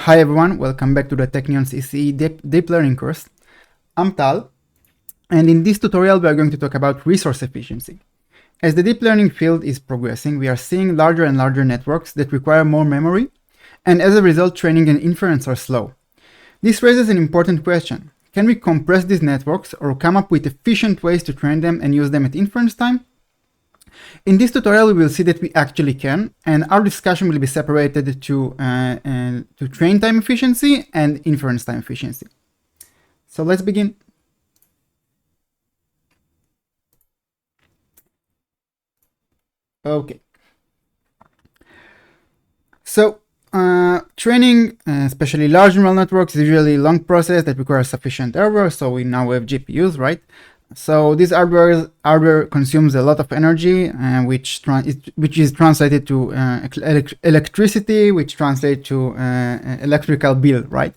Hi everyone, welcome back to the Technion's ECE Deep Learning course. I'm Tal, and in this tutorial we are going to talk about resource efficiency. As the deep learning field is progressing, we are seeing larger and larger networks that require more memory, and as a result training and inference are slow. This raises an important question. Can we compress these networks or come up with efficient ways to train them and use them at inference time? In this tutorial, we will see that we actually can, and our discussion will be separated to train time efficiency and inference time efficiency. So let's begin. Okay. So training, especially large neural networks, is usually a long process that requires sufficient hardware. So we now have GPUs, right? So this hardware consumes a lot of energy, which is translated to electricity, which translates to electrical bill, right?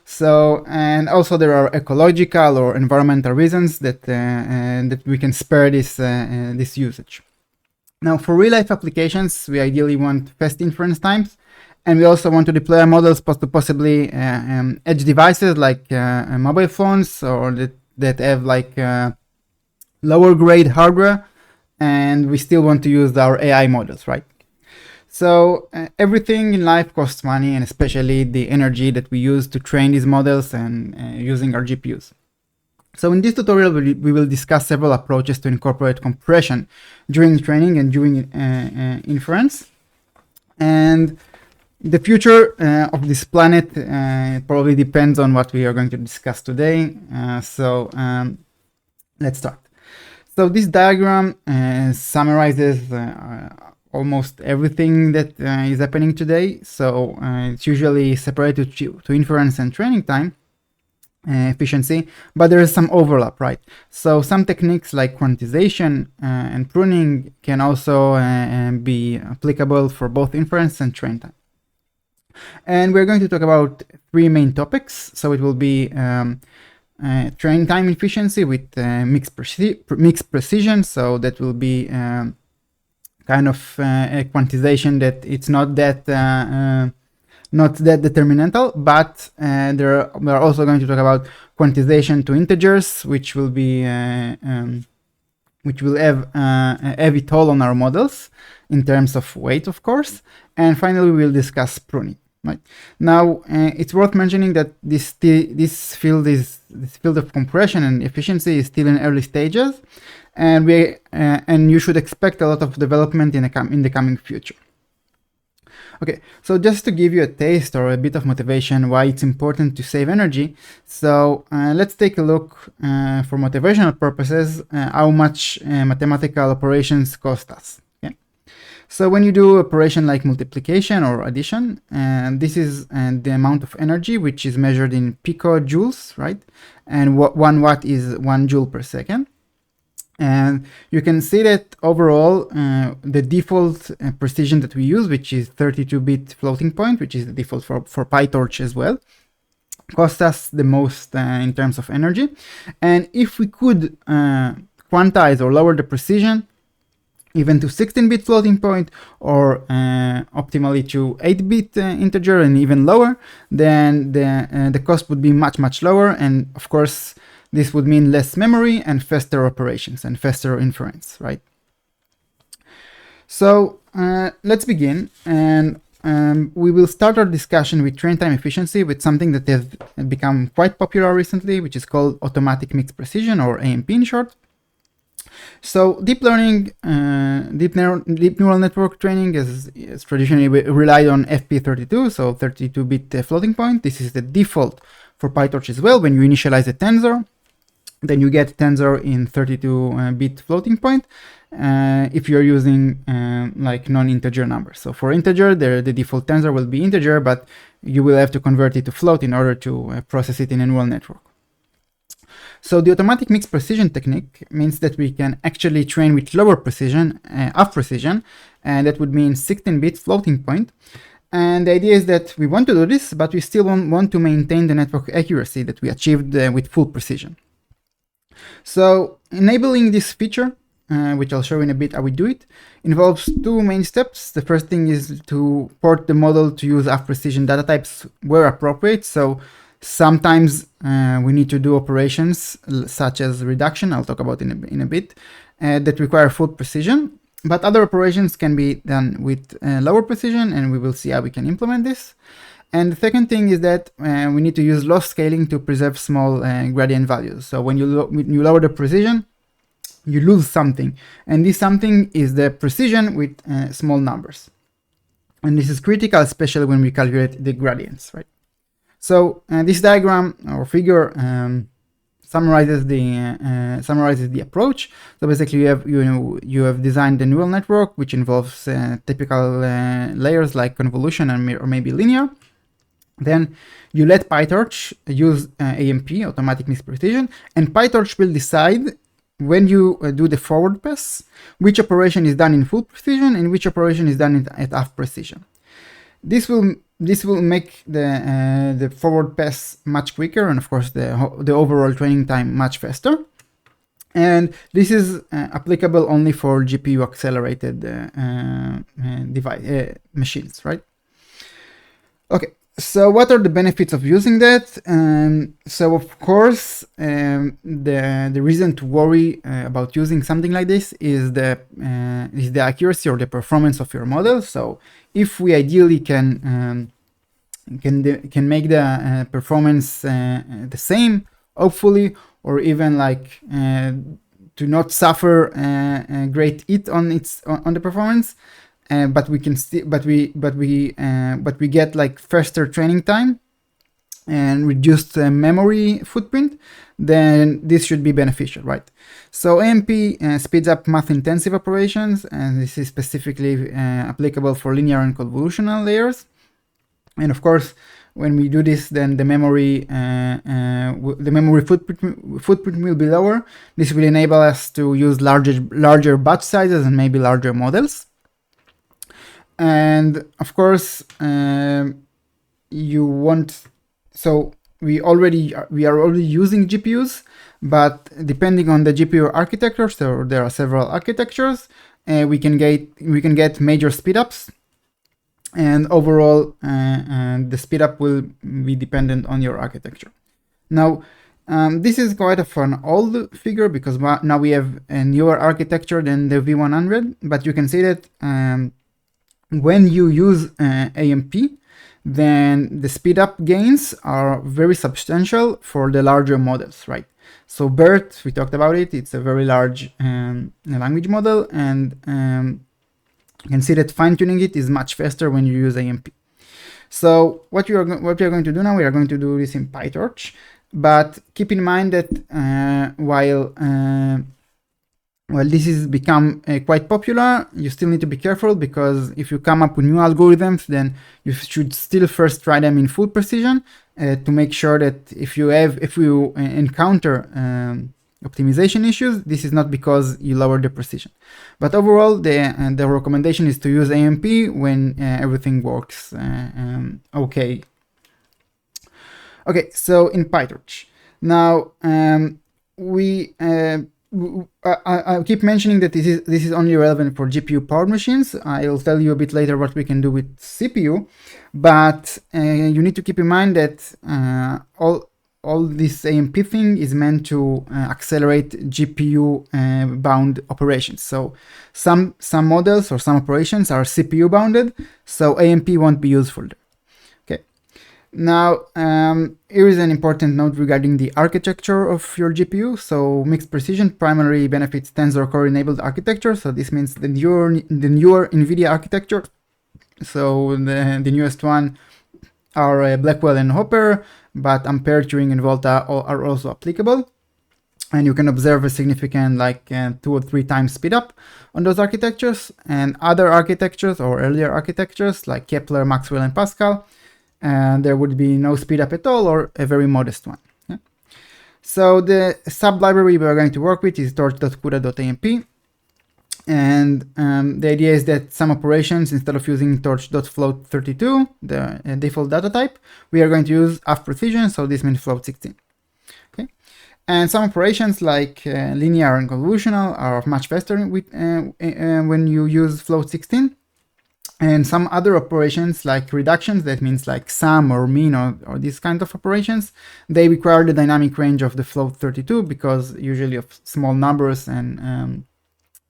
So, and also there are ecological or environmental reasons that that we can spare this usage. Now, for real-life applications, we ideally want fast inference times, and we also want to deploy models to possibly edge devices like mobile phones or that have like lower grade hardware, and we still want to use our AI models, right? So everything in life costs money, and especially the energy that we use to train these models and using our GPUs. So in this tutorial, we will discuss several approaches to incorporate compression during training and during inference. And the future of this planet probably depends on what we are going to discuss today. Let's start. So this diagram summarizes almost everything that is happening today. So it's usually separated to inference and training time efficiency, but there is some overlap, right? So some techniques like quantization and pruning can also be applicable for both inference and train time. And we're going to talk about three main topics. So it will be train time efficiency with mixed precision. So that will be kind of a quantization that it's not that determinantal, but we're also going to talk about quantization to integers, which will be which will have a heavy toll on our models in terms of weight, of course. And finally, we will discuss pruning. Right now, it's worth mentioning that this field of compression and efficiency is still in early stages, and you should expect a lot of development in the coming future. Okay, so just to give you a taste or a bit of motivation why it's important to save energy, so let's take a look for motivational purposes how much mathematical operations cost us. Okay? So when you do operation like multiplication or addition, this is the amount of energy which is measured in picojoules, right? And 1 watt is 1 joule per second. And you can see that overall, the default precision that we use, which is 32-bit floating point, which is the default for PyTorch as well, costs us the most in terms of energy. And if we could quantize or lower the precision, even to 16-bit floating point, or optimally to 8-bit integer and even lower, then the cost would be much, much lower. And of course, this would mean less memory and faster operations and faster inference, right? So let's begin, and we will start our discussion with train time efficiency with something that has become quite popular recently, which is called automatic mixed precision, or AMP in short. So deep learning, deep neural network training is traditionally relied on FP32, so 32-bit floating point. This is the default for PyTorch as well. When you initialize a tensor, then you get tensor in 32-bit floating point if you're using like non-integer numbers. So for integer, the default tensor will be integer, but you will have to convert it to float in order to process it in a neural network. So the automatic mixed precision technique means that we can actually train with lower precision, half precision, and that would mean 16-bit floating point. And the idea is that we want to do this, but we still want to maintain the network accuracy that we achieved with full precision. So enabling this feature which I'll show in a bit how we do it, involves two main steps. The first thing is to port the model to use half-precision data types where appropriate. So sometimes we need to do operations such as reduction, I'll talk about in a bit, that require full precision. But other operations can be done with lower precision, and we will see how we can implement this. And the second thing is that we need to use loss scaling to preserve small gradient values. So when you lower the precision, you lose something. And this something is the precision with small numbers. And this is critical, especially when we calculate the gradients, right? So this diagram or figure summarizes the approach. So basically, you have designed a neural network, which involves typical layers like convolution or maybe linear. Then you let PyTorch use AMP, automatic misprecision, and PyTorch will decide when you do the forward pass, which operation is done in full precision and which operation is done at half precision. This will make the forward pass much quicker, and of course the overall training time much faster. And this is applicable only for GPU accelerated machines, right? Okay. So what are the benefits of using that? So of course, the reason to worry about using something like this is the accuracy or the performance of your model. So if we ideally can make the performance the same, hopefully, or even like to not suffer a great hit on the performance. But we can still, but we get like faster training time and reduced memory footprint, then this should be beneficial, right? So AMP speeds up math-intensive operations, and this is specifically applicable for linear and convolutional layers. And of course, when we do this, then the memory footprint will be lower. This will enable us to use larger batch sizes and maybe larger models. And of course, we are already using GPUs, but depending on the GPU architecture, so there are several architectures, we can get major speedups, and overall, the speedup will be dependent on your architecture. Now, this is quite of an old figure because now we have a newer architecture than the V100, but you can see that when you use AMP, then the speed up gains are very substantial for the larger models, right? So BERT, we talked about it, it's a very large language model, and you can see that fine-tuning it is much faster when you use AMP. So what we are going to do now, we are going to do this in PyTorch, but keep in mind that while this has become quite popular, you still need to be careful, because if you come up with new algorithms, then you should still first try them in full precision to make sure that if you encounter optimization issues, this is not because you lowered the precision. But overall, the recommendation is to use AMP when everything works okay. Okay, so in PyTorch. Now, I keep mentioning that this is only relevant for GPU powered machines. I'll tell you a bit later what we can do with CPU, but you need to keep in mind that all this AMP thing is meant to accelerate GPU bound operations. So some models or some operations are CPU bounded, so AMP won't be useful there. Now, here is an important note regarding the architecture of your GPU. So mixed precision primarily benefits Tensor Core enabled architecture. So this means the newer NVIDIA architecture. So the newest one are Blackwell and Hopper, but Ampere, Turing, and Volta are also applicable. And you can observe a significant 2 or 3 times speed up on those architectures. And other architectures or earlier architectures like Kepler, Maxwell, and Pascal, and there would be no speed up at all or a very modest one. Yeah? So the sub-library we are going to work with is torch.cuda.amp. And the idea is that some operations, instead of using torch.float32, the default data type, we are going to use half precision, so this means float 16. Okay. And some operations like linear and convolutional are much faster when you use float 16. And some other operations like reductions, that means like sum or mean or these kind of operations, they require the dynamic range of the float 32 because usually of small numbers and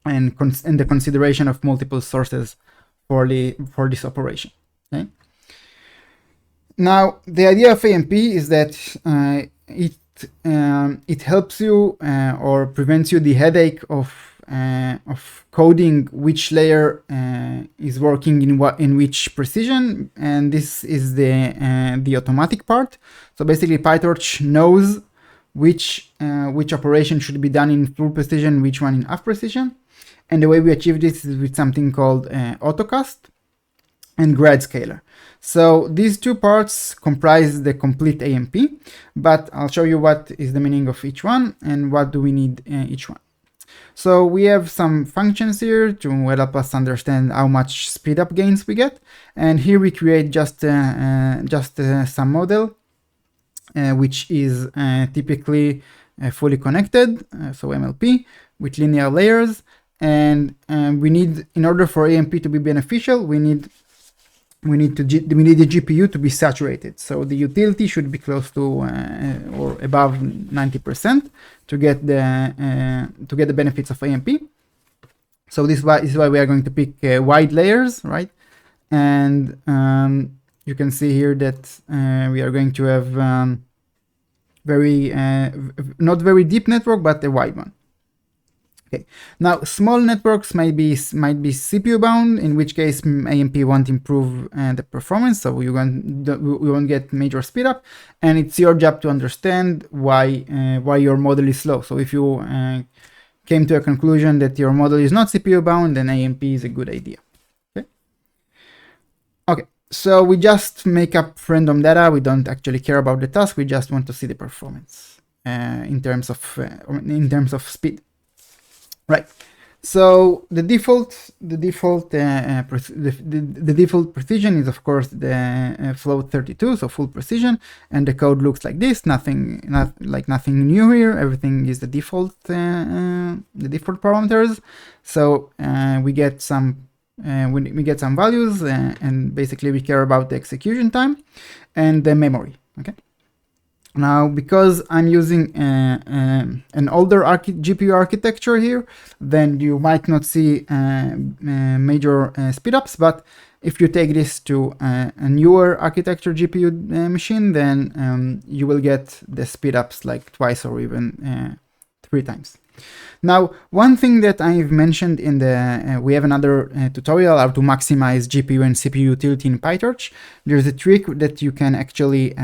the consideration of multiple sources for this operation. Okay. Now the idea of AMP is that it helps you or prevents you the headache of coding which layer is working in which precision, and this is the automatic part. So basically PyTorch knows which operation should be done in full precision, which one in half precision, and the way we achieve this is with something called autocast and grad scaler. So these two parts comprise the complete AMP, but I'll show you what is the meaning of each one and what do we need each one. So we have some functions here to help us understand how much speedup gains we get, and here we create just some model which is typically fully connected, so MLP with linear layers, and we need, in order for AMP to be beneficial, we need the GPU to be saturated. So the utility should be close to or above 90% to get the benefits of AMP. So this is why we are going to pick wide layers, right? And you can see here that we are going to have not very deep network, but a wide one. Okay. Now, small networks might be CPU bound, in which case AMP won't improve the performance, so we won't get major speed up, and it's your job to understand why your model is slow. So if you came to a conclusion that your model is not CPU bound, then AMP is a good idea. Okay. Okay. So we just make up random data. We don't actually care about the task. We just want to see the performance in terms of speed. Right. So the default precision is of course the float 32, so full precision, and the code looks like this. Nothing new here. Everything is the default parameters. So we get some values, and basically we care about the execution time and the memory. Okay. Now, because I'm using an older GPU architecture here, then you might not see major speedups. But if you take this to a newer architecture GPU machine, then you will get the speedups like twice or even 3 times. Now, one thing that I've mentioned in the, we have another tutorial how to maximize GPU and CPU utility in PyTorch. There's a trick that you can actually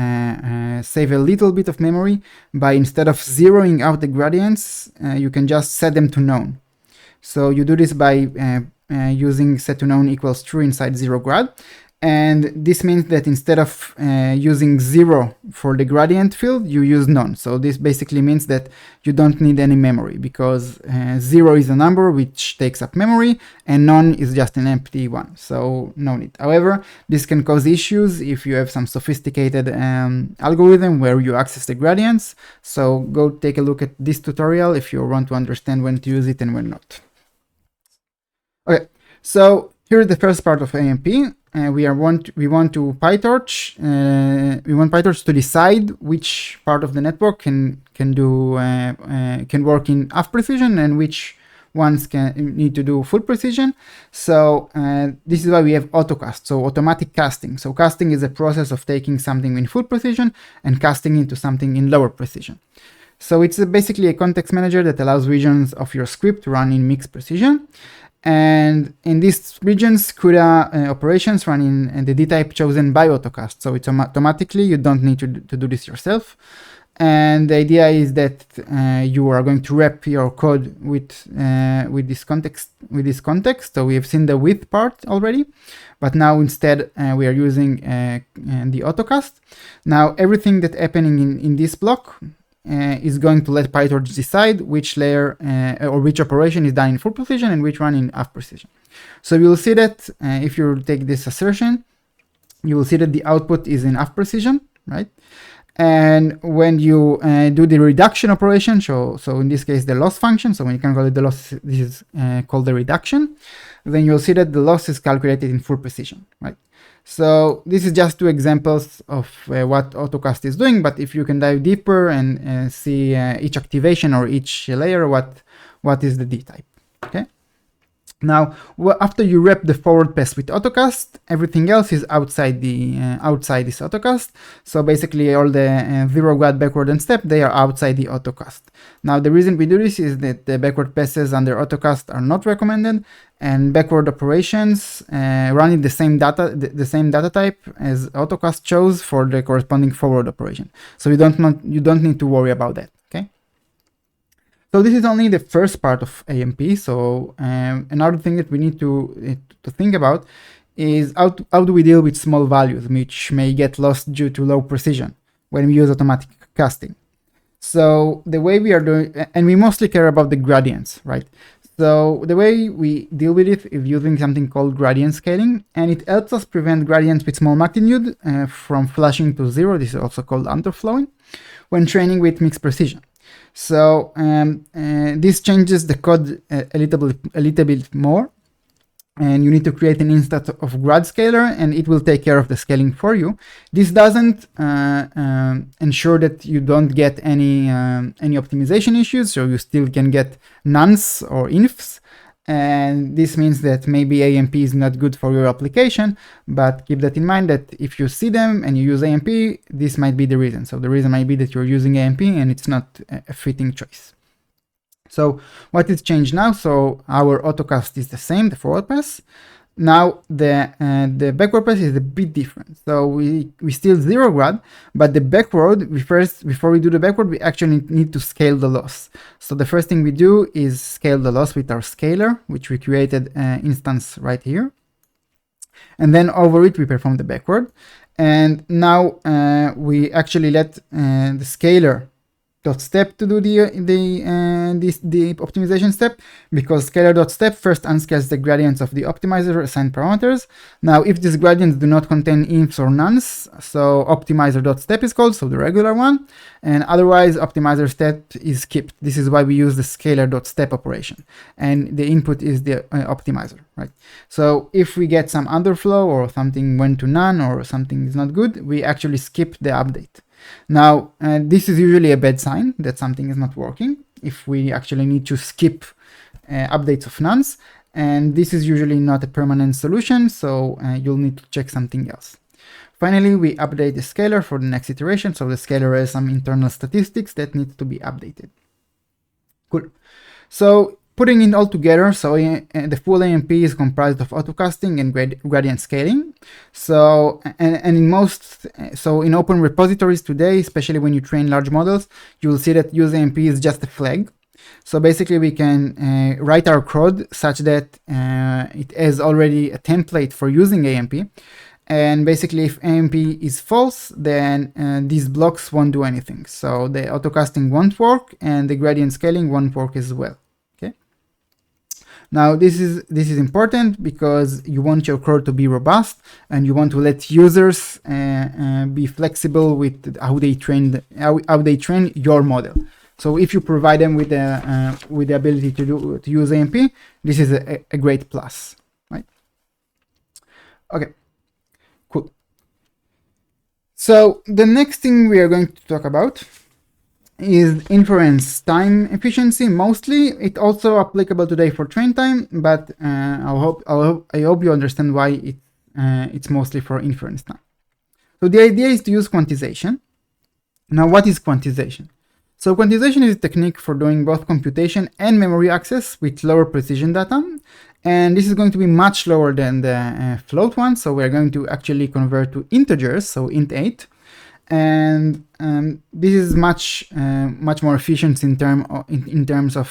save a little bit of memory by, instead of zeroing out the gradients, you can just set them to none. So you do this by using set to none equals true inside 0grad. And this means that instead of using 0 for the gradient field, you use none. So this basically means that you don't need any memory, because 0 is a number which takes up memory, and none is just an empty one. So no need. However, this can cause issues if you have some sophisticated algorithm where you access the gradients. So go take a look at this tutorial if you want to understand when to use it and when not. Okay, so here's the first part of AMP. We want PyTorch to decide which part of the network can work in half precision and which ones need to do full precision. So this is why we have autocast, so automatic casting. So casting is a process of taking something in full precision and casting into something in lower precision. So it's basically a context manager that allows regions of your script to run in mixed precision. And in these regions, CUDA operations run in the D-type chosen by autocast. So it's automatically, you don't need to do this yourself. And the idea is that you are going to wrap your code with this context. So we have seen the with part already, but now instead we are using the autocast. Now everything that's happening in this block is going to let PyTorch decide which layer or which operation is done in full precision and which one in half precision. So you will see that if you take this assertion, you will see that the output is in half precision, right? And when you do the reduction operation, so in this case the loss function, so when you can call it the loss, this is called the reduction, then you'll see that the loss is calculated in full precision, right? So this is just two examples of what AutoCast is doing, but if you can dive deeper and see each activation or each layer, what is the D type, okay? Now, after you wrap the forward pass with AutoCast, everything else is outside the outside this AutoCast. So basically, all the 0 grad backward and step, they are outside the AutoCast. Now, the reason we do this is that the backward passes under AutoCast are not recommended, and backward operations running the same data type as AutoCast chose for the corresponding forward operation. So you don't need to worry about that. Okay. So this is only the first part of AMP. So another thing that we need to think about is how do we deal with small values which may get lost due to low precision when we use automatic casting. So the way we are doing, and we mostly care about the gradients, right? So the way we deal with it is using something called gradient scaling, and it helps us prevent gradients with small magnitude from flashing to zero. This is also called underflowing when training with mixed precision. So this changes the code a little bit more, and you need to create an instance of grad scaler, and it will take care of the scaling for you. This doesn't ensure that you don't get any optimization issues, so you still can get nuns or infs, and this means that maybe AMP is not good for your application, but keep that in mind that if you see them and you use AMP, this might be the reason. So the reason might be that you're using AMP and it's not a fitting choice. So what is changed now? So our AutoCast is the same, the forward pass. Now the backward pass is a bit different. So we still 0 grad, but the backward, before we do the backward, we actually need to scale the loss. So the first thing we do is scale the loss with our scaler, which we created instance right here. And then over it, we perform the backward. And now we actually let the scaler .step to do the optimization step, because scaler.step first unscales the gradients of the optimizer assigned parameters. Now, if these gradients do not contain infs or nuns, so optimizer.step is called, so the regular one, and otherwise optimizer step is skipped. This is why we use the scaler.step operation, and the input is the optimizer, right? So if we get some underflow or something went to none or something is not good, we actually skip the update. Now, this is usually a bad sign that something is not working if we actually need to skip updates of nuns, and this is usually not a permanent solution, so you'll need to check something else. Finally, we update the scaler for the next iteration, so the scaler has some internal statistics that need to be updated. Cool. So putting it all together, so the full AMP is comprised of autocasting and gradient scaling. So in open repositories today, especially when you train large models, you will see that use AMP is just a flag. So basically, we can write our code such that it has already a template for using AMP. And basically, if AMP is false, then these blocks won't do anything. So the autocasting won't work, and the gradient scaling won't work as well. Now, this is important because you want your code to be robust, and you want to let users be flexible with how they train your model. So if you provide them with the ability to use AMP, this is a great plus, right? Okay, cool. So the next thing we are going to talk about is inference time efficiency. Mostly, it's also applicable today for train time, but I hope you understand why it's mostly for inference time. So the idea is to use quantization. Now, what is quantization? So quantization is a technique for doing both computation and memory access with lower precision data, and this is going to be much lower than the float one. So we're going to actually convert to integers, so int8. And this is much more efficient in terms of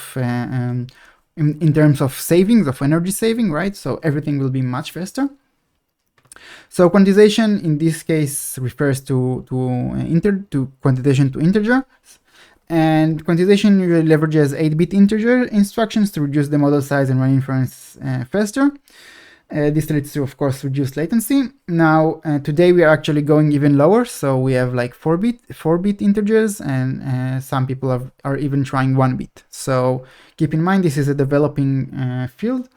savings, of energy saving, right? So everything will be much faster. So quantization in this case refers to quantization to integer, and quantization usually leverages 8-bit integer instructions to reduce the model size and run inference faster. This leads to, of course, reduced latency. Now, today we are actually going even lower, so we have like 4-bit integers, and some people are even trying 1-bit. So keep in mind this is a developing field,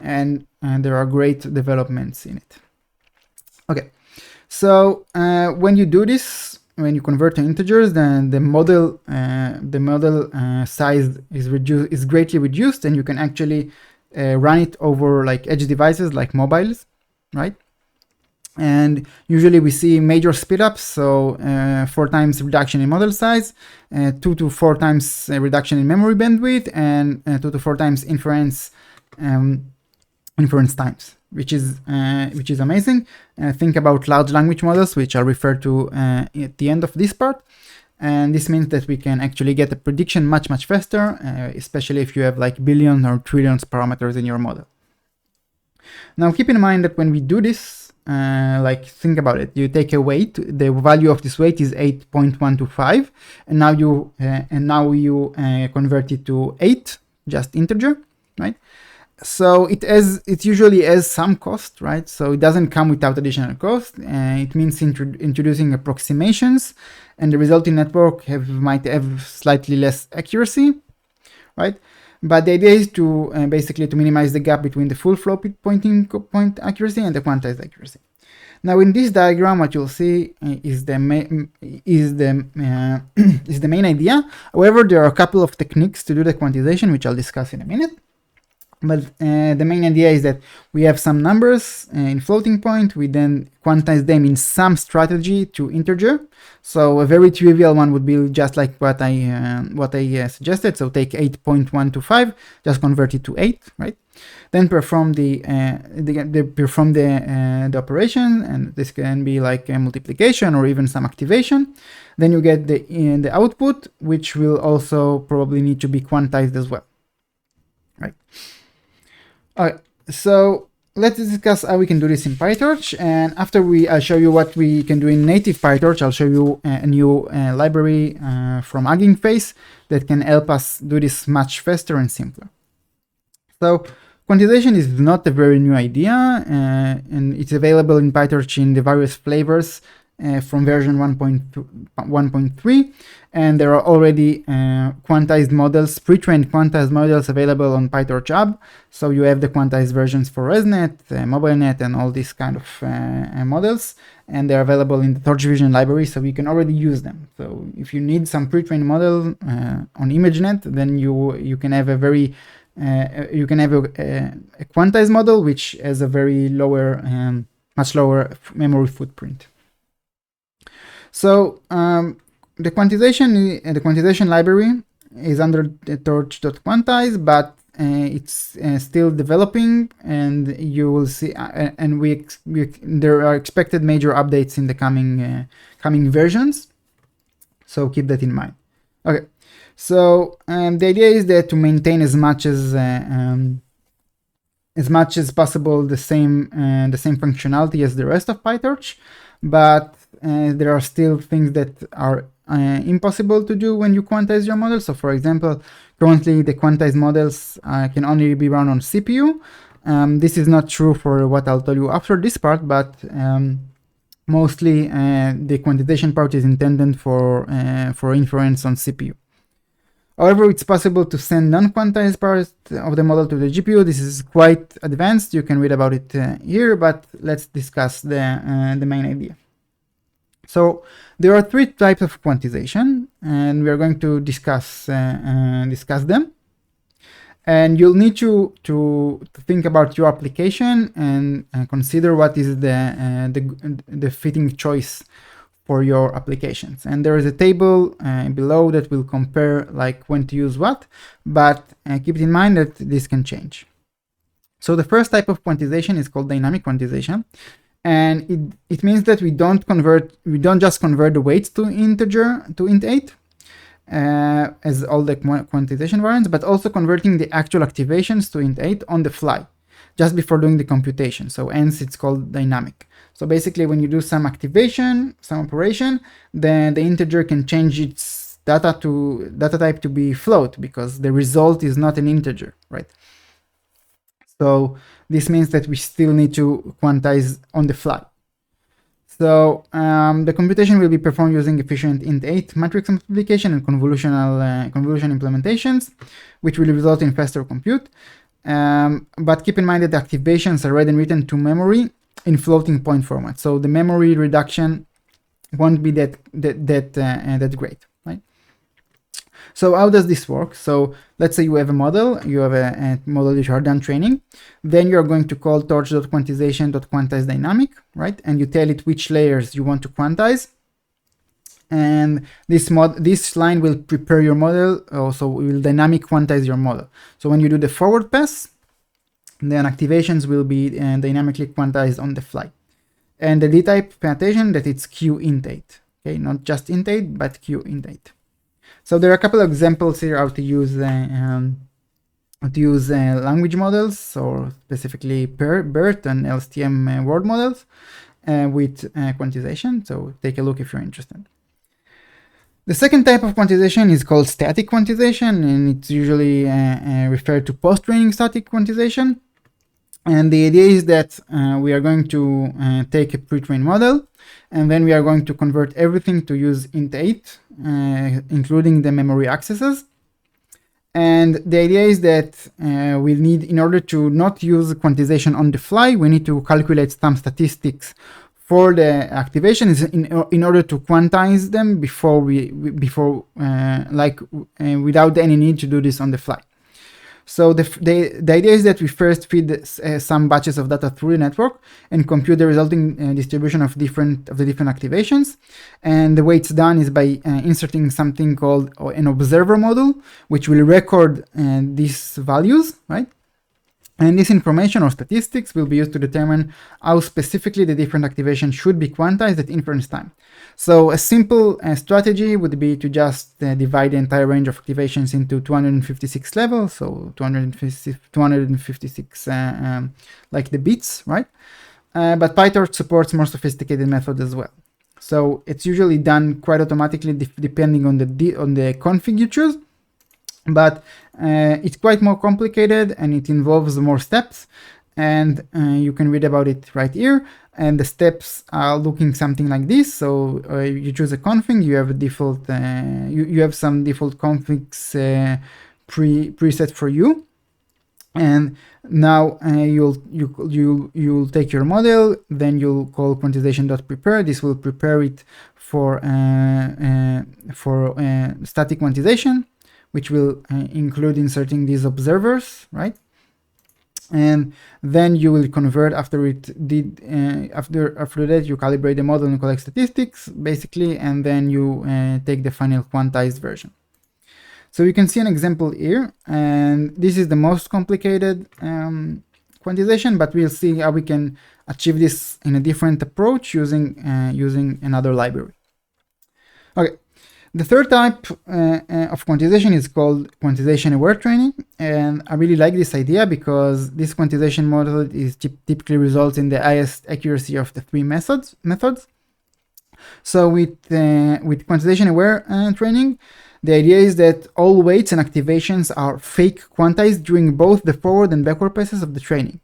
and there are great developments in it. Okay, so when you do this, when you convert to integers, then the model size is greatly reduced, and you can actually run it over like edge devices like mobiles, right? And usually we see major speedups, so 4 times reduction in model size, 2 to 4 times reduction in memory bandwidth, and 2 to 4 times inference times, which is amazing. Think about large language models, which are referred to at the end of this part. And this means that we can actually get a prediction much faster, especially if you have like billions or trillions parameters in your model. Now keep in mind that when we do this, like think about it, you take a weight, the value of this weight is 8.125, and now you convert it to 8, just integer, right? So it usually has some cost, right? So it doesn't come without additional cost. It means introducing approximations, and the resulting network might have slightly less accuracy, right? But the idea is to basically to minimize the gap between the full floating point accuracy and the quantized accuracy. Now in this diagram, what you'll see is the main idea. However, there are a couple of techniques to do the quantization, which I'll discuss in a minute. But the main idea is that we have some numbers in floating point. We then quantize them in some strategy to integer. So a very trivial one would be just like what I suggested. So take 8.125, just convert it to 8, right? Then perform the operation, and this can be like a multiplication or even some activation. Then you get the output, which will also probably need to be quantized as well, right? Alright, so let's discuss how we can do this in PyTorch, and after I'll show you what we can do in native PyTorch. I'll show you a new library from HuggingFace that can help us do this much faster and simpler. So quantization is not a very new idea, and it's available in PyTorch in the various flavors from version 1.3, and there are already quantized models, pre-trained quantized models available on PyTorch Hub. So you have the quantized versions for ResNet, MobileNet, and all these kind of models, and they're available in the Torch Vision library, so you can already use them. So if you need some pre-trained model on ImageNet, then you can have a very a quantized model which has a very much lower memory footprint. So the quantization library is under the torch.quantize, but it's still developing, and you will see. And there are expected major updates in the coming versions. So keep that in mind. Okay. So the idea is that to maintain as much as possible the same functionality as the rest of PyTorch, but there are still things that are impossible to do when you quantize your model. So for example, currently the quantized models can only be run on CPU. This is not true for what I'll tell you after this part, but mostly the quantization part is intended for inference on CPU. However, it's possible to send non-quantized part of the model to the GPU. This is quite advanced. You can read about it here, but let's discuss the main idea. So there are 3 types of quantization, and we are going to discuss them. And you'll need to think about your application and consider what is the fitting choice for your applications. And there is a table below that will compare like when to use what, but keep in mind that this can change. So the first type of quantization is called dynamic quantization. And it means that we don't just convert the weights to integer, to int8, as all the quantization variants, but also converting the actual activations to int8 on the fly, just before doing the computation. So hence it's called dynamic. So basically when you do some activation, some operation, then the integer can change its data type to be float, because the result is not an integer, right? So this means that we still need to quantize on the fly. So the computation will be performed using efficient int8 matrix multiplication and convolution implementations, which will result in faster compute. But keep in mind that the activations are read and written to memory in floating point format. So the memory reduction won't be that great, right? So how does this work? So let's say you have a model, a model that you are done training. Then you're going to call torch.quantization.quantize_dynamic, right? And you tell it which layers you want to quantize. And this line will prepare your model. Also, it will dynamic quantize your model. So when you do the forward pass, then activations will be dynamically quantized on the fly. And the D-type, pay attention that it's qint8. Okay, not just int8, but qint8. So there are a couple of examples here how to use language models, or specifically BERT and LSTM word models with quantization. So take a look if you're interested. The second type of quantization is called static quantization, and it's usually referred to post-training static quantization. And the idea is that we are going to take a pre-trained model, and then we are going to convert everything to use int8, including the memory accesses. And the idea is that we need, in order to not use quantization on the fly, we need to calculate some statistics for the activations in order to quantize them without any need to do this on the fly. So the idea is that we first feed some batches of data through the network and compute the resulting distribution of the different activations. And the way it's done is by inserting something called an observer model, which will record these values, right? And this information or statistics will be used to determine how specifically the different activations should be quantized at inference time. So a simple strategy would be to just divide the entire range of activations into 256 levels, so 256 like the bits, right? But PyTorch supports more sophisticated methods as well. So it's usually done quite automatically depending on the config you choose. But it's quite more complicated and it involves more steps, and you can read about it right here. And the steps are looking something like this. So you choose a config, you have a default, you have some default configs preset for you, and now you'll take your model, then you'll call quantization.prepare. This will prepare it for static quantization, which will include inserting these observers, right? And then you will convert after that you calibrate the model and collect statistics, basically, and then you take the final quantized version. So you can see an example here, and this is the most complicated quantization, but we'll see how we can achieve this in a different approach using another library. Okay. The third type of quantization is called quantization-aware training, and I really like this idea because this quantization model typically results in the highest accuracy of the three methods. So with quantization-aware training, the idea is that all weights and activations are fake quantized during both the forward and backward passes of the training.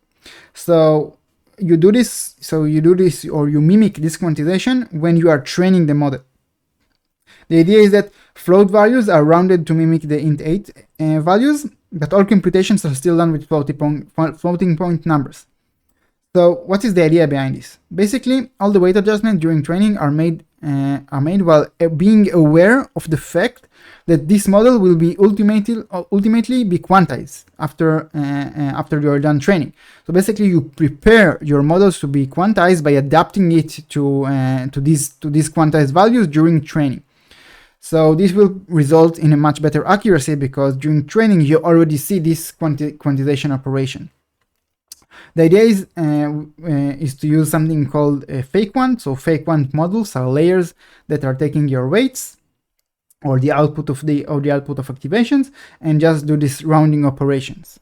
So you do this, or you mimic this quantization when you are training the model. The idea is that float values are rounded to mimic the int8 values, but all computations are still done with floating point numbers. So what is the idea behind this? Basically, all the weight adjustments during training are made while being aware of the fact that this model will be ultimately be quantized after you are done training. So basically, you prepare your models to be quantized by adapting it to these quantized values during training. So this will result in a much better accuracy because during training you already see this quantization operation. The idea is to use something called a fake quant. So fake quant models are layers that are taking your weights or the output of activations and just do these rounding operations,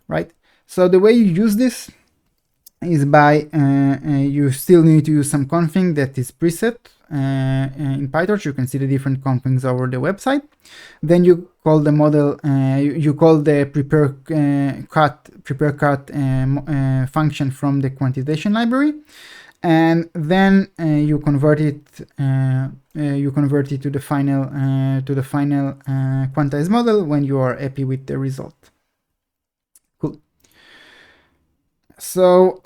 right? So the way you use this is by you still need to use some config that is preset in PyTorch. You can see the different configs over the website. Then you call the model, you call the prepare cut function from the quantization library, and then you convert it to the final quantized model when you are happy with the result. Cool. So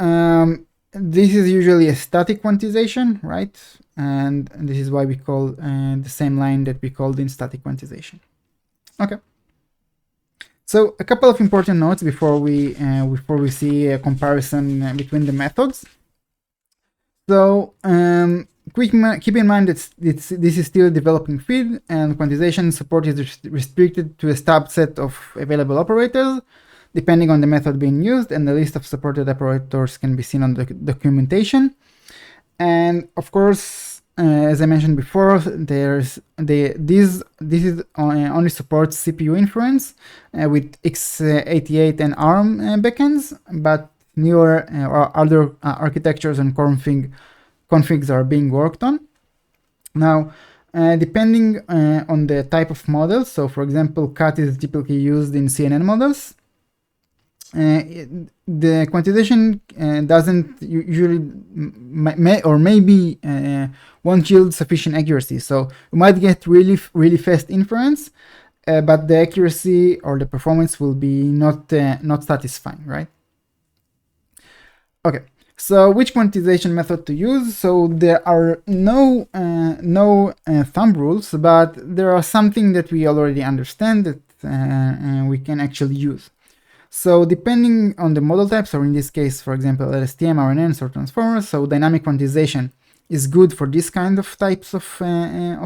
this is usually a static quantization, right? And this is why we call the same line that we called in static quantization. Okay. So a couple of important notes before we see a comparison between the methods. So keep in mind that this is still a developing field, and quantization support is restricted to a subset of available operators, depending on the method being used, and the list of supported operators can be seen on the documentation. And of course, as I mentioned before, this only supports CPU inference with x88 and ARM backends, but newer or other architectures and configs are being worked on. Now, depending on the type of model, so for example, CAT is typically used in CNN models. The quantization doesn't usually maybe won't yield sufficient accuracy. So you might get really fast inference, but the accuracy or the performance will be not satisfying, right? Okay, so which quantization method to use? So there are no thumb rules, but there are something that we already understand that we can actually use. So depending on the model types, or in this case, for example, LSTM, RNNs, or transformers, so dynamic quantization is good for this kind of types of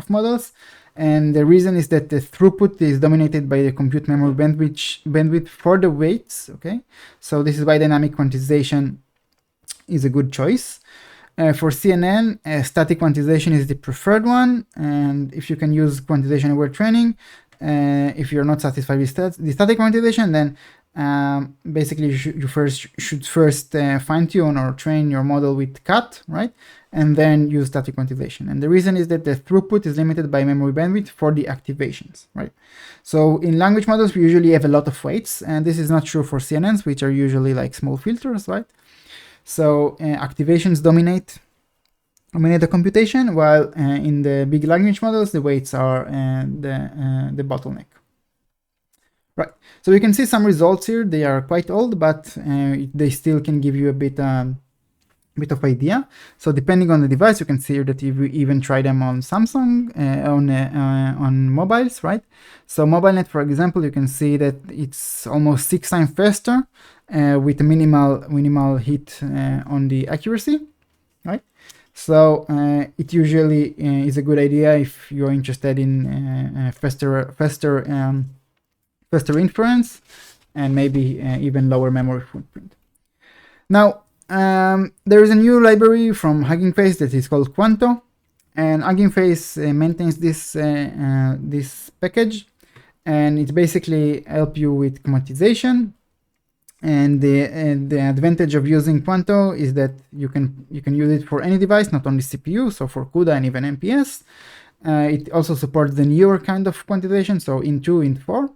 models. And the reason is that the throughput is dominated by the compute memory bandwidth for the weights, okay? So this is why dynamic quantization is a good choice. For CNN, static quantization is the preferred one, and if you can use quantization aware training, if you're not satisfied with the static quantization, then basically you should first fine-tune or train your model with CAT, right? And then use static quantization. And the reason is that the throughput is limited by memory bandwidth for the activations, right? So in language models, we usually have a lot of weights, and this is not true for CNNs, which are usually like small filters, right? So activations dominate the computation, while in the big language models, the weights are the bottleneck. Right, so you can see some results here. They are quite old, but they still can give you a bit of idea. So depending on the device, you can see here that you even try them on Samsung, on mobiles, right? So MobileNet, for example, you can see that it's almost 6 times faster with a minimal hit on the accuracy, right? So it usually is a good idea if you're interested in faster inference and maybe even lower memory footprint. Now, there is a new library from HuggingFace that is called Quanto, and HuggingFace maintains this package, and it basically helps you with quantization. And the advantage of using Quanto is that you can use it for any device, not only CPU, so for CUDA and even MPS. It also supports the newer kind of quantization, so in2, in4.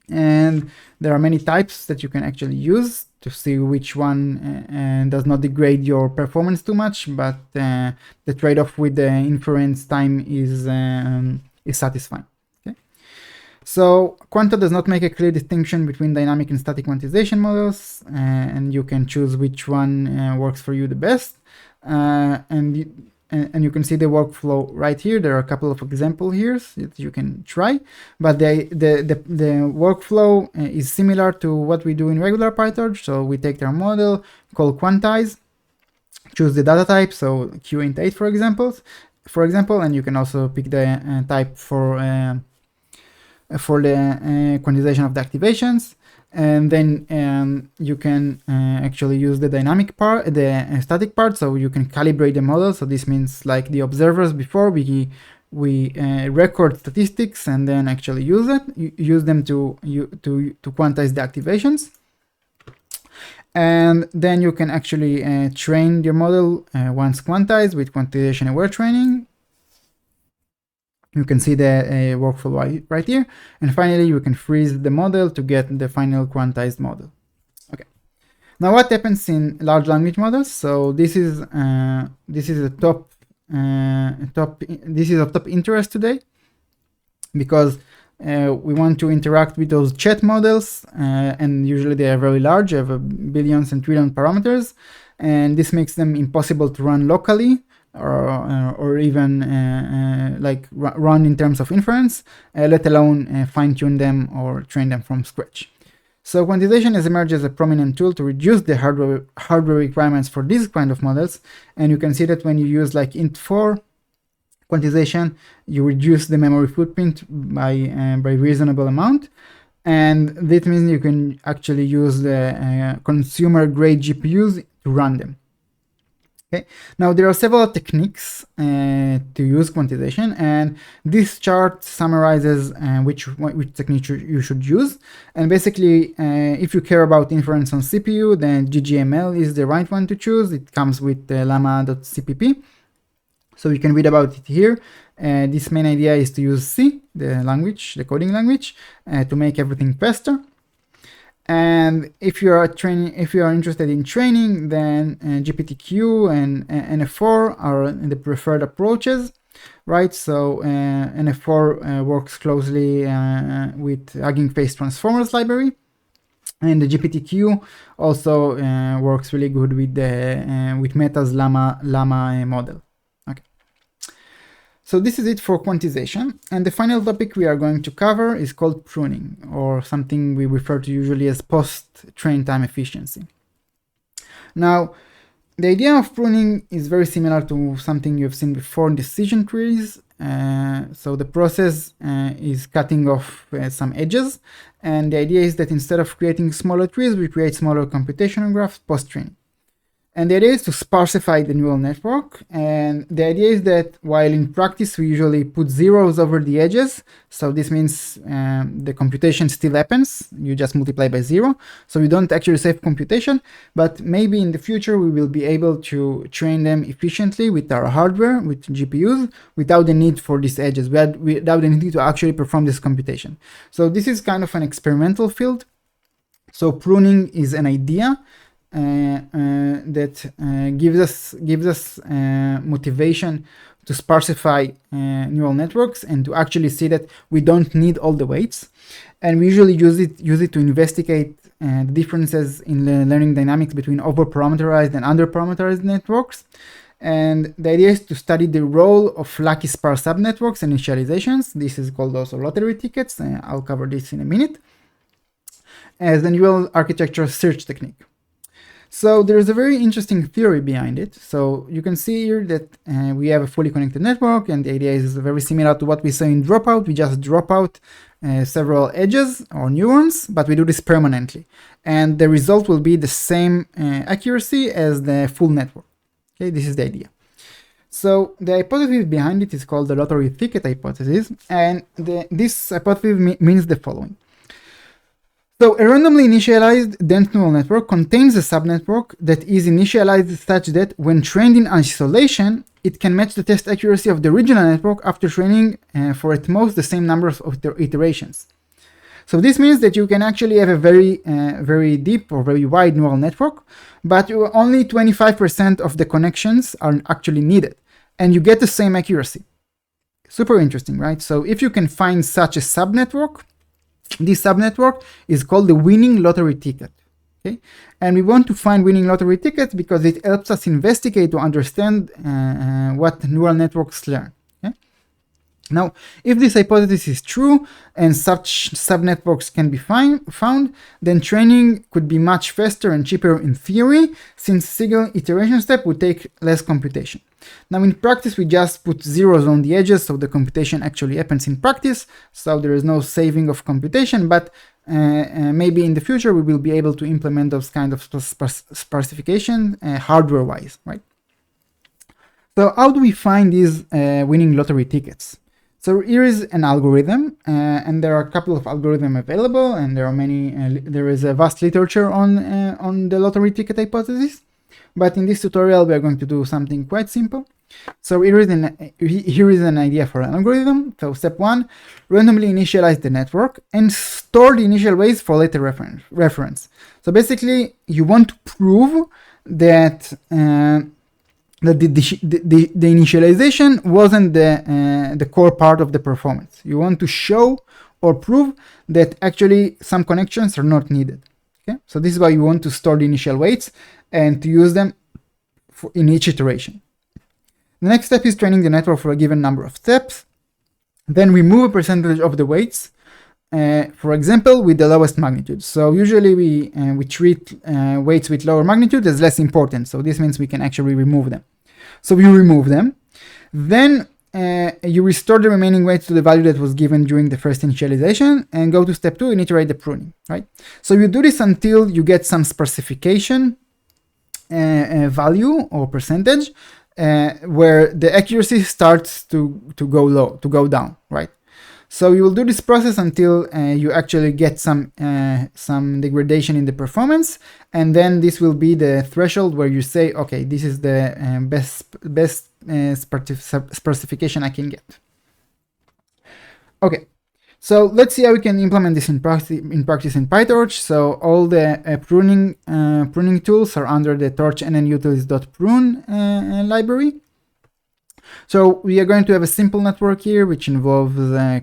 And there are many types that you can actually use to see which one does not degrade your performance too much, but the trade-off with the inference time is satisfying. Okay? So Quanto does not make a clear distinction between dynamic and static quantization models, and you can choose which one works for you the best. And you can see the workflow right here. There are a couple of examples here that you can try, but the workflow is similar to what we do in regular PyTorch. So we take our model, call quantize, choose the data type, so qint8 for example, and you can also pick the type for the quantization of the activations. And then you can actually use the dynamic part, the static part, so you can calibrate the model. So this means like the observers before we record statistics and then actually use them to quantize the activations. And then you can actually train your model once quantized with quantization aware training. You can see the workflow right here. And finally, you can freeze the model to get the final quantized model. Okay. Now, what happens in large language models? So this is a top of top interest today, because we want to interact with those chat models, and usually they are very large, they have billions and trillion parameters, and this makes them impossible to run locally, or even like run in terms of inference, let alone fine-tune them or train them from scratch. So quantization has emerged as a prominent tool to reduce the hardware requirements for these kind of models, and you can see that when you use like int4 quantization, you reduce the memory footprint by reasonable amount, and that means you can actually use the consumer grade GPUs to run them. Okay. Now there are several techniques to use quantization, and this chart summarizes which technique you should use. And basically, if you care about inference on CPU, then GGML is the right one to choose. It comes with llama.cpp. So you can read about it here. This main idea is to use C, the coding language, to make everything faster. And if you are interested in training, then GPTQ and NF4 are the preferred approaches, right? So NF4 works closely with HuggingFace transformers library, and the GPTQ also works really good with Meta's llama model. So this is it for quantization, and the final topic we are going to cover is called pruning, or something we refer to usually as post-train time efficiency. Now, the idea of pruning is very similar to something you've seen before in decision trees. So the process is cutting off some edges, and the idea is that instead of creating smaller trees, we create smaller computational graphs post-training. And the idea is to sparsify the neural network. And the idea is that while in practice, we usually put zeros over the edges. So this means the computation still happens. You just multiply by 0. So we don't actually save computation. But maybe in the future, we will be able to train them efficiently with our hardware, with GPUs, without the need for these edges, without the need to actually perform this computation. So this is kind of an experimental field. So pruning is an idea that gives us motivation to sparsify neural networks and to actually see that we don't need all the weights. And we usually use it to investigate the differences in the learning dynamics between over-parameterized and under-parameterized networks. And the idea is to study the role of lucky sparse subnetworks and initializations. This is called also lottery tickets. I'll cover this in a minute, as a neural architecture search technique. So there's a very interesting theory behind it. So you can see here that we have a fully connected network, and the idea is very similar to what we saw in dropout. We just drop out several edges or neurons, but we do this permanently. And the result will be the same accuracy as the full network. Okay, this is the idea. So the hypothesis behind it is called the lottery ticket hypothesis, and this hypothesis means the following. So a randomly initialized dense neural network contains a subnetwork that is initialized such that when trained in isolation, it can match the test accuracy of the original network after training for at most the same number of iterations. So this means that you can actually have a very deep or very wide neural network, but only 25% of the connections are actually needed, and you get the same accuracy. Super interesting, right? So if you can find such a subnetwork, this subnetwork is called the winning lottery ticket. Okay, and we want to find winning lottery tickets because it helps us investigate to understand what neural networks learn. Okay? Now, if this hypothesis is true and such subnetworks can be found, then training could be much faster and cheaper in theory, since single iteration step would take less computation. Now in practice, we just put zeros on the edges, so the computation actually happens in practice, so there is no saving of computation, but maybe in the future we will be able to implement those kind of sparsification hardware-wise, right? So how do we find these winning lottery tickets? So here is an algorithm, and there are a couple of algorithms available, and there are many. There is a vast literature on the lottery ticket hypothesis. But in this tutorial, we are going to do something quite simple. So here is an idea for an algorithm. So step 1, randomly initialize the network and store the initial weights for later reference. So basically, you want to prove that the initialization wasn't the core part of the performance. You want to show or prove that actually some connections are not needed. Okay, so this is why you want to store the initial weights and to use them in each iteration. The next step is training the network for a given number of steps. Then remove a percentage of the weights, for example, with the lowest magnitude. So usually we treat weights with lower magnitude as less important. So this means we can actually remove them. So you remove them. Then you restore the remaining weights to the value that was given during the first initialization and go to step 2 and iterate the pruning, right? So you do this until you get some specification value or percentage where the accuracy starts to go down, right? So you will do this process until you actually get some degradation in the performance, and then this will be the threshold where you say, okay, this is the best specification I can get. Okay, so let's see how we can implement this in practice in PyTorch. So all the pruning tools are under the torch nnutils.prune library. So we are going to have a simple network here, which involves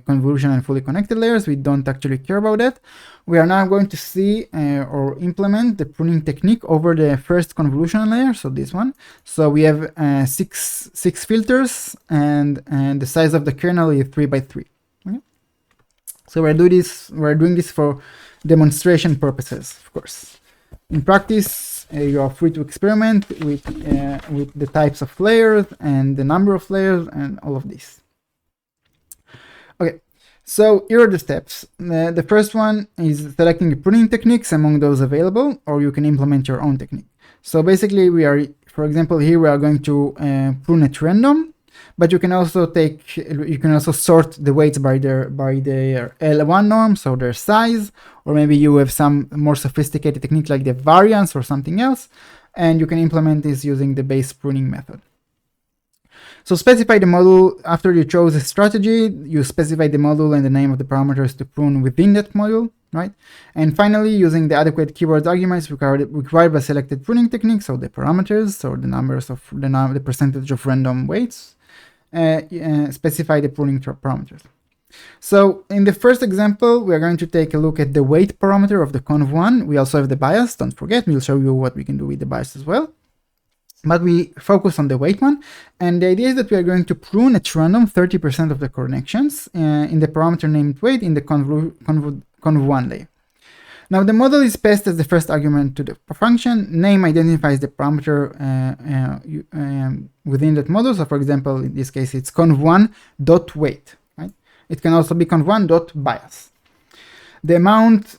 convolution and fully connected layers. We don't actually care about that. We are now going to see or implement the pruning technique over the first convolution layer, so this one. So we have six filters, and the size of the kernel is 3 by 3. Okay? So we're doing this for demonstration purposes, of course. In practice, you are free to experiment with the types of layers and the number of layers and all of this. Okay, so here are the steps. The first one is selecting the pruning techniques among those available, or you can implement your own technique. So basically, for example, here we are going to prune at random, but you can also sort the weights by their L1 norm, so their size, or maybe you have some more sophisticated technique like the variance or something else, and you can implement this using the base pruning method. So specify the module. After you chose a strategy, you specify the module and the name of the parameters to prune within that module, right? And finally, using the adequate keywords arguments required by selected pruning technique, so the parameters or the numbers of the percentage of random weights, specify the pruning parameters. So in the first example, we are going to take a look at the weight parameter of the conv1. We also have the bias, don't forget, we'll show you what we can do with the bias as well. But we focus on the weight one, and the idea is that we are going to prune at random 30% of the connections in the parameter named weight in the conv1 layer. Now the model is passed as the first argument to the function. Name identifies the parameter within that model. So for example, in this case, it's conv1.weight, right? It can also be conv1.bias. The amount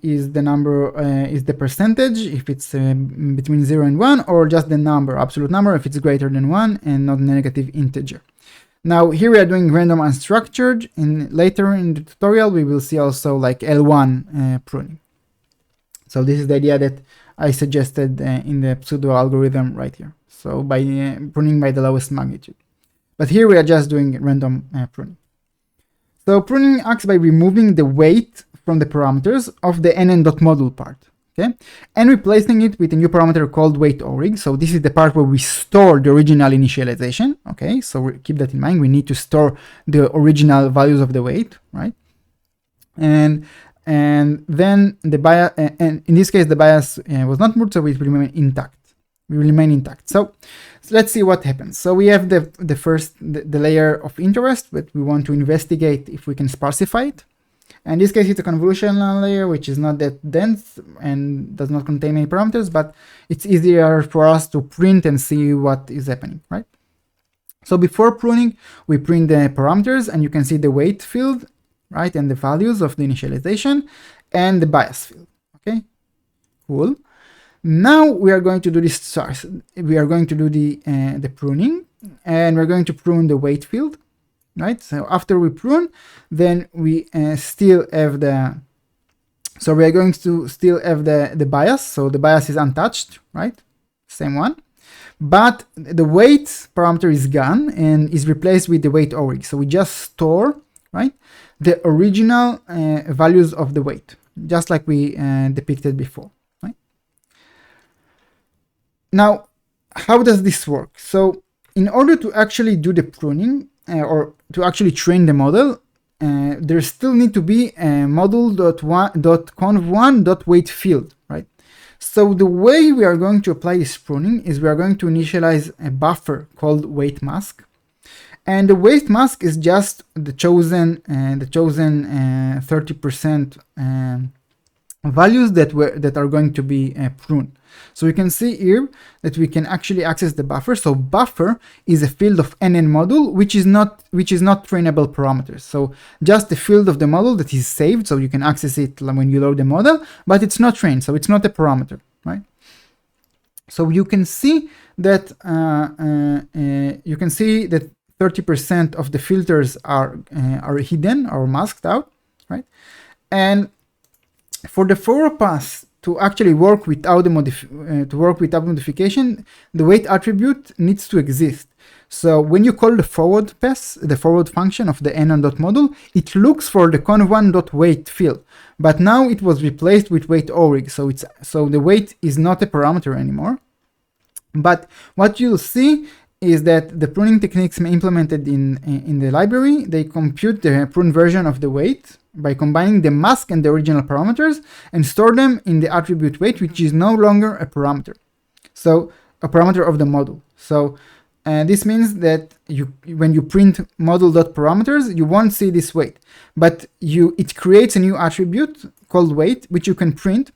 is the number, is the percentage if it's between 0 and 1, or just the number, absolute number, if it's greater than 1 and not a negative integer. Now here we are doing random unstructured, and later in the tutorial we will see also like L1 pruning. So this is the idea that I suggested in the pseudo algorithm right here. So by pruning by the lowest magnitude. But here we are just doing random pruning. So pruning acts by removing the weight from the parameters of the nn.module part, okay, and replacing it with a new parameter called weight_orig. So this is the part where we store the original initialization, okay, so keep that in mind. We need to store the original values of the weight, right? And then the bias, and in this case the bias was not moved, so it will remain intact. So let's see what happens. So we have the layer of interest, but we want to investigate if we can sparsify it. In this case, it's a convolutional layer, which is not that dense and does not contain any parameters, but it's easier for us to print and see what is happening, right? So before pruning, we print the parameters, and you can see the weight field, right, and the values of the initialization and the bias field. Okay, cool. Now we are going to do this. We are going to do the pruning, and we're going to prune the weight field. right? So after we prune, then we still have the, so we are going to still have the bias. So the bias is untouched, right? Same one. But the weight parameter is gone and is replaced with the weight orig. So we just store, right, the original values of the weight, just like we depicted before, right? Now, how does this work? So in order to actually do the pruning or to actually train the model, there still need to be a model.conv1.weight field, right? So the way we are going to apply this pruning is we are going to initialize a buffer called weight mask, and the weight mask is just the chosen 30% values that are going to be pruned. So you can see here that we can actually access the buffer. So buffer is a field of NN model, which is not trainable parameters. So just the field of the model that is saved, so you can access it when you load the model, but it's not trained, so it's not a parameter, right? So you can see that 30% of the filters are hidden or masked out, right? And for the forward pass to actually work without modification, the weight attribute needs to exist. So when you call the forward pass, the forward function of the nn.model, it looks for the conv1.weight field, but now it was replaced with weight orig, so the weight is not a parameter anymore. But what you'll see is that the pruning techniques implemented in the library, they compute the prune version of the weight by combining the mask and the original parameters and store them in the attribute weight, which is no longer a parameter. So a parameter of the model. So this means that when you print model.parameters, you won't see this weight, but it creates a new attribute called weight, which you can print.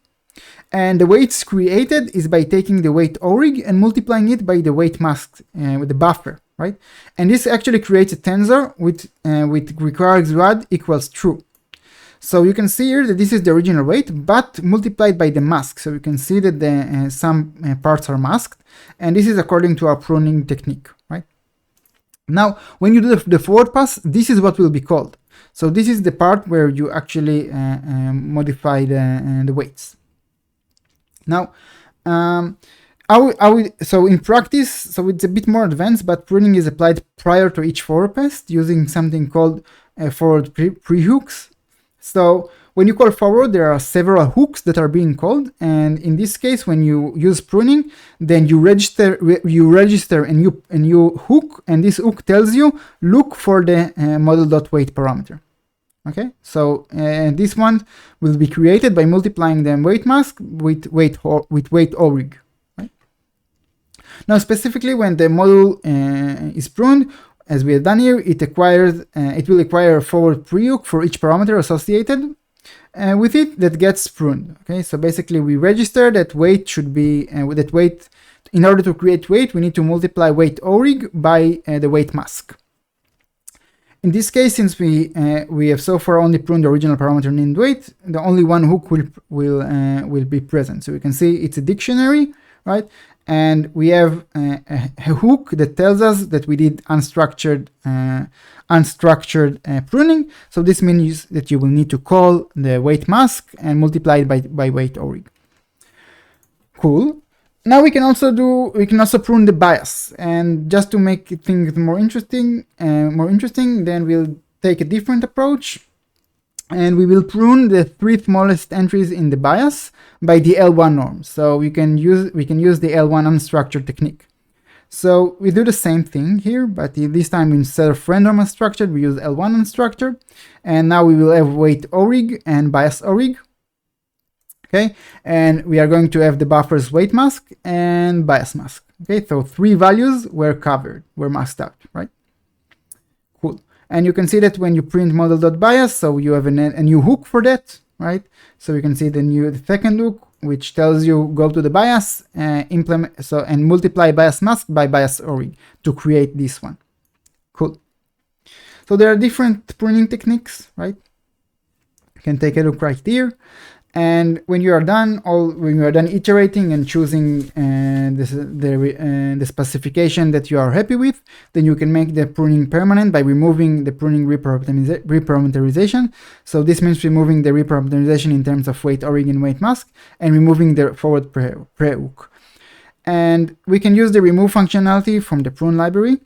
And the way it's created is by taking the weight orig and multiplying it by the weight mask with the buffer, right? And this actually creates a tensor with requires rad equals true. So you can see here that this is the original weight, but multiplied by the mask. So you can see that some parts are masked, and this is according to our pruning technique, right? Now, when you do the forward pass, this is what will be called. So this is the part where you actually modify the weights. Now, so in practice, so it's a bit more advanced, but pruning is applied prior to each forward pass using something called forward pre-hooks. So when you call forward, there are several hooks that are being called, and in this case, when you use pruning, then you register a new hook, and this hook tells you look for the model.weight parameter. Okay, so this one will be created by multiplying the weight mask with weight orig. Right? Now, specifically when the model is pruned, as we have done here, it will acquire a forward pre-hook for each parameter associated with it that gets pruned. Okay, so basically we register that weight should be with that weight. In order to create weight, we need to multiply weight orig by the weight mask. In this case, since we have so far only pruned the original parameter named weight, the only one hook will be present. So you can see it's a dictionary, right? And we have a hook that tells us that we did unstructured pruning. So this means that you will need to call the weight mask and multiply it by weight orig. Cool. Now we can also prune the bias, and just to make things more interesting, then we'll take a different approach, and we will prune the 3 smallest entries in the bias by the L1 norm. So we can use the L1 unstructured technique. So we do the same thing here, but this time instead of random unstructured, we use L1 unstructured, and now we will have weight orig and bias orig. Okay, and we are going to have the buffer's weight mask and bias mask. Okay, so 3 values were masked out, right? Cool. And you can see that when you print model.bias, so you have a new hook for that, right? So you can see the second hook, which tells you go to the bias and multiply bias mask by bias orig to create this one. Cool. So there are different pruning techniques, right? You can take a look right here. And when you are done, iterating and choosing the specification that you are happy with, then you can make the pruning permanent by removing the pruning reparameterization. So this means removing the reparameterization in terms of weight origin, weight mask, and removing the forward pre-hook. And we can use the remove functionality from the prune library.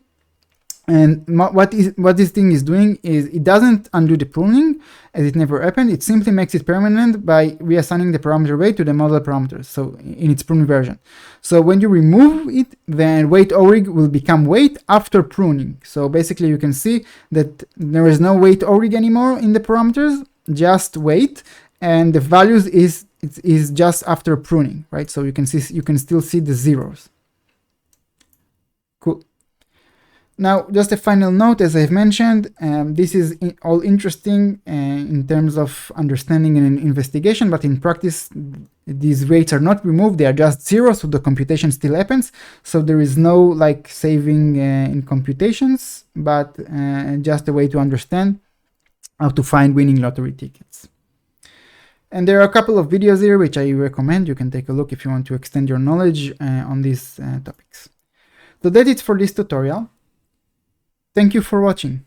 And what this thing is doing is it doesn't undo the pruning, as it never happened. It simply makes it permanent by reassigning the parameter weight to the model parameters, so in its prune version. So when you remove it, then weight orig will become weight after pruning. So basically you can see that there is no weight orig anymore in the parameters, just weight, and the values is just after pruning, right? So you can still see the zeros. Cool. Now, just a final note, as I've mentioned, this is all interesting in terms of understanding and investigation, but in practice, these weights are not removed, they are just zero, so the computation still happens. So there is no like saving in computations, but just a way to understand how to find winning lottery tickets. And there are a couple of videos here which I recommend. You can take a look if you want to extend your knowledge on these topics. So that's it for this tutorial. Thank you for watching.